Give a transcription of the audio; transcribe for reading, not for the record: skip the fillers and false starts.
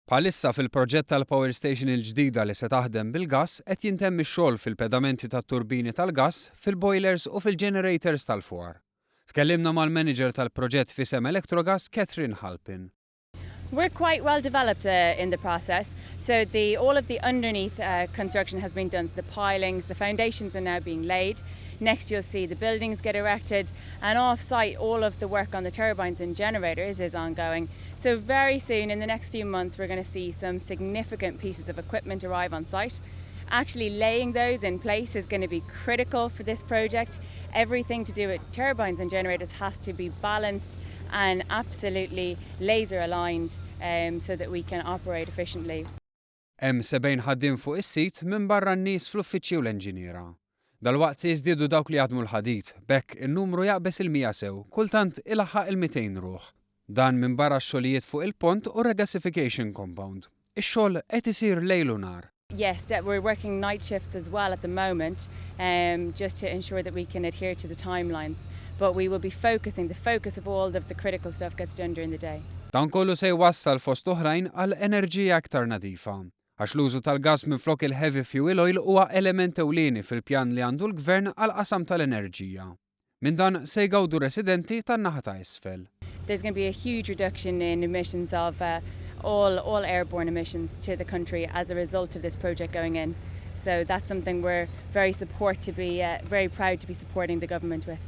Bħalissa fil-proġett tal-Power Station il-ġdida li se taħdem bil-gass qed jintemm ix-xogħol fil-pedamenti tat-turbini tal-gass, fil-boilers u fil-generators tal-fuar. Tkellimna mal-manager tal-proġett f'isem Electrogas, Catherine Halpin. We're quite well developed in the process. So all of the underneath construction has been done. So the pilings, the foundations are now being laid. Next you'll see the buildings get erected, and off-site all of the work on the turbines and generators is ongoing. So very soon, in the next few months, we're going to see some significant pieces of equipment arrive on site. Actually laying those in place is going to be critical for this project. Everything to do with turbines and generators has to be balanced and absolutely laser aligned so that we can operate efficiently. Hemm 70 ħaddiem fuq is-sit minn barra n-nies fl-uffiċċju u l-inġiniera. Dalwaqt se jiżdiedu dawk li jaħdmu l-ħadid, bekk in-numru jaqbes il-100 sew, kultant ilaħħaq il-200 ruħ. Dan minn barra x-xogħlijiet fuq il-pont u regasification compound. Ix-xogħol qed isir lejl u nar. Yes, we're working night shifts as well at the moment, just to ensure that we can adhere to the timelines. But we will be focusing, the focus of all of the critical stuff gets done during the day. Dan kollu se jwassal fost oħrajn għal enerġija aktar nadifa. Għax l-użu tal-gass minflok il-heavy fuel oil huwa element ewlieni fil-pjan li għandu l-Gvern għal qasam tal-enerġija. Min dan se jgawdu residenti tan-naħa ta' isfel. There's going to be a huge reduction in emissions of all airborne emissions to the country as a result of this project going in. So that's something we're very proud to be supporting the government with.